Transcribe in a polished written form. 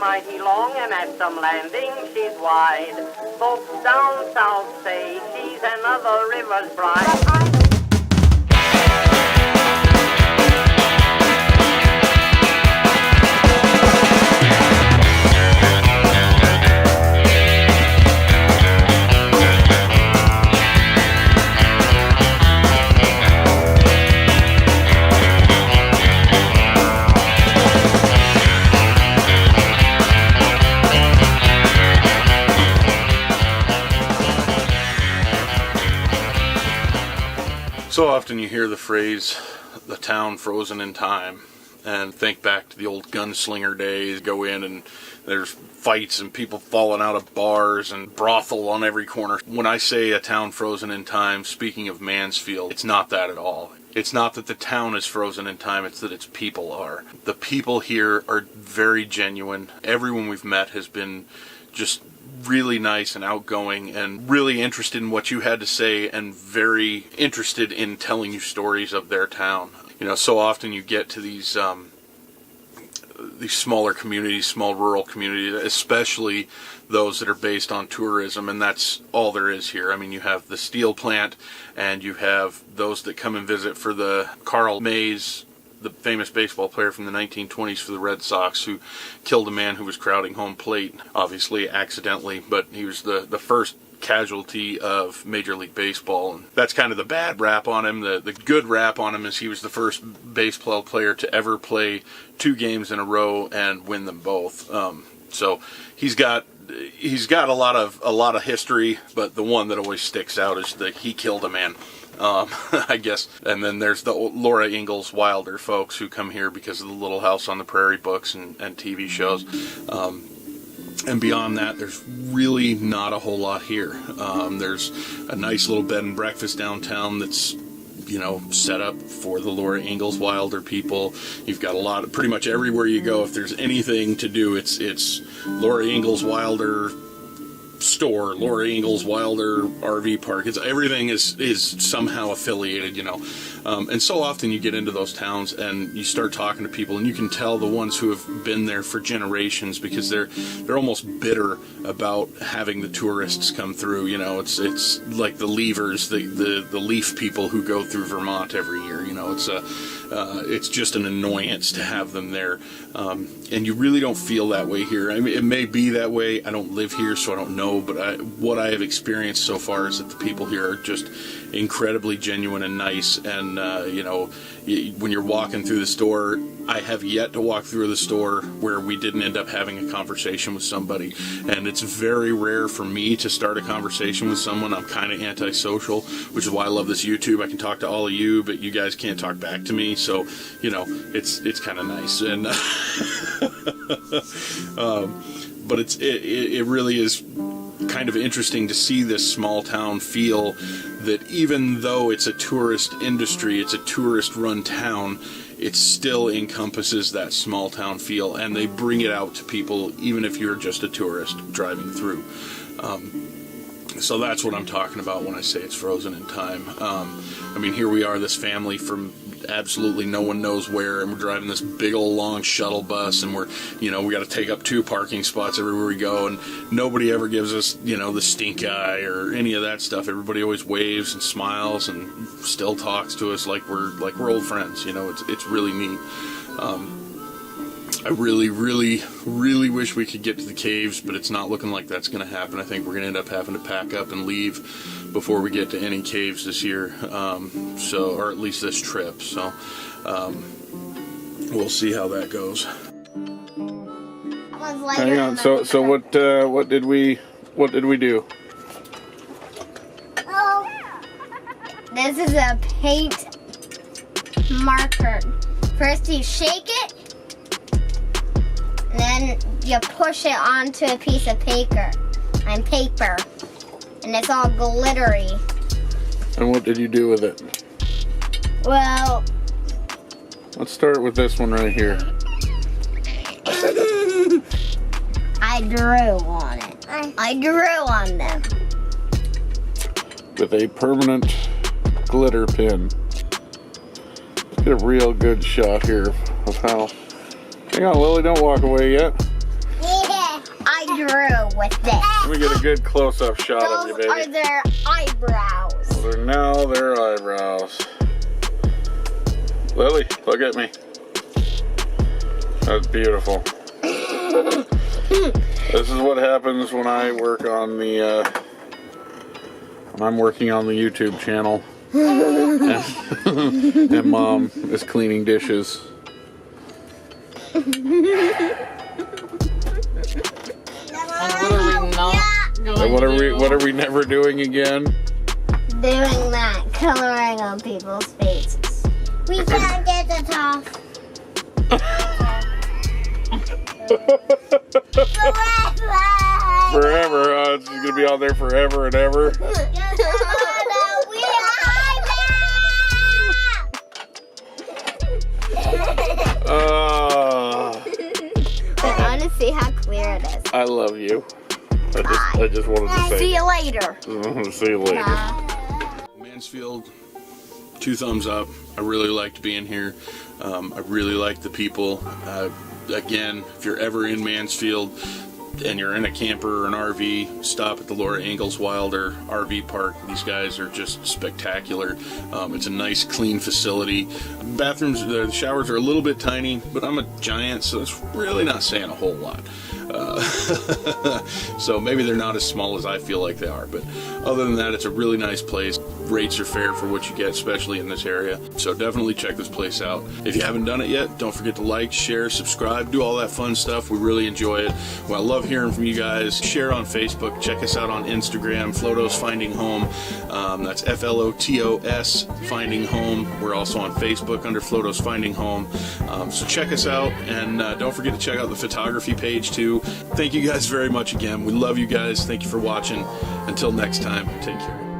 mighty long, and at some landings she's wide. Folks down south say she's another river's bride. So often you hear the phrase, the town frozen in time, and think back to the old gunslinger days. Go in and there's fights and people falling out of bars and brothel on every corner. When I say a town frozen in time, speaking of Mansfield, it's not that at all. It's not that the town is frozen in time, it's that its people are. The people here are very genuine. Everyone we've met has been just really nice and outgoing and really interested in what you had to say and very interested in telling you stories of their town. You know, so often you get to these smaller communities, small rural communities, especially those that are based on tourism, and that's all there is here. I mean, you have the steel plant and you have those that come and visit for the Carl Mays, the famous baseball player from the 1920s for the Red Sox, who killed a man who was crowding home plate, obviously accidentally, but he was the first casualty of Major League Baseball. And that's kind of the bad rap on him. The good rap on him is he was the first baseball player to ever play 2 games in a row and win them both. So he's got a lot of history, but the one that always sticks out is that he killed a man. I guess. And then there's the Laura Ingalls Wilder folks who come here because of the Little House on the Prairie books and TV shows. And beyond that, there's really not a whole lot here. There's a nice little bed and breakfast downtown that's, you know, set up for the Laura Ingalls Wilder people. You've got pretty much everywhere you go, if there's anything to do, it's Laura Ingalls Wilder store, Laura Ingalls Wilder RV park. Everything is somehow affiliated, you know. And so often you get into those towns and you start talking to people, and you can tell the ones who have been there for generations because they're almost bitter about having the tourists come through. You know, it's like the leavers, the leaf people who go through Vermont every year. You know, it's just an annoyance to have them there, and you really don't feel that way here. I mean, it may be that way. I don't live here, so I don't know. But what I have experienced so far is that the people here are just incredibly genuine and nice. And you know, when you're walking through the store, I have yet to walk through the store where we didn't end up having a conversation with somebody. And it's very rare for me to start a conversation with someone. I'm kind of antisocial, which is why I love this YouTube. I can talk to all of you, but you guys can't talk back to me. So, you know, it's kind of nice. And but it really is kind of interesting to see this small town feel that even though it's a tourist industry, it's a tourist run town, it still encompasses that small town feel, and they bring it out to people even if you're just a tourist driving through. So that's what I'm talking about when I say it's frozen in time. I mean, here we are, this family from absolutely no one knows where, and we're driving this big old long shuttle bus, and we got to take up 2 parking spots everywhere we go, and nobody ever gives us, you know, the stink eye or any of that stuff. Everybody always waves and smiles and still talks to us like we're old friends. You know, it's really neat. I really, really, really wish we could get to the caves, but it's not looking like that's going to happen. I think we're going to end up having to pack up and leave before we get to any caves this year, or at least this trip. So we'll see how that goes. Hang on. So what did we do? Oh, this is a paint marker. First you shake it, and then you push it onto a piece of paper, and it's all glittery. And what did you do with it? Well, let's start with this one right here. I drew on it. I drew on them. With a permanent glitter pin. Let's get a real good shot here of how... Hang on, Lily, don't walk away yet. I drew with this. Let me get a good close-up shot of you, Those baby. are their eyebrows. They're now their eyebrows. Lily, look at me. That's beautiful. This is what happens when I work on the, when I'm working on the YouTube channel. And Mom is cleaning dishes. What are we never doing again? Doing that, coloring on people's faces. We can't get the top. Forever, huh? It's gonna be on there forever and ever. I want to see how clear it is. I love you. I just wanted to say. See you later. See you later. Bye. Mansfield, 2 thumbs up. I really liked being here. I really liked the people. Again, if you're ever in Mansfield and you're in a camper or an RV, stop at the Laura Ingalls Wilder RV park. These guys are just spectacular. It's a nice, clean facility. Bathrooms, the showers are a little bit tiny, but I'm a giant, so that's really not saying a whole lot. So maybe they're not as small as I feel like they are, but other than that, it's a really nice place. Rates are fair for what you get, especially in this area. So definitely check this place out. If you haven't done it yet, don't forget to like, share, subscribe, do all that fun stuff. We really enjoy it. Well, I love hearing from you guys. Share on Facebook. Check us out on Instagram, Flotos Finding Home. That's FLOTOS Finding Home. We're also on Facebook under Flotos Finding Home. So check us out, and don't forget to check out the photography page too. Thank you guys very much again. We love you guys. Thank you for watching. Until next time, take care.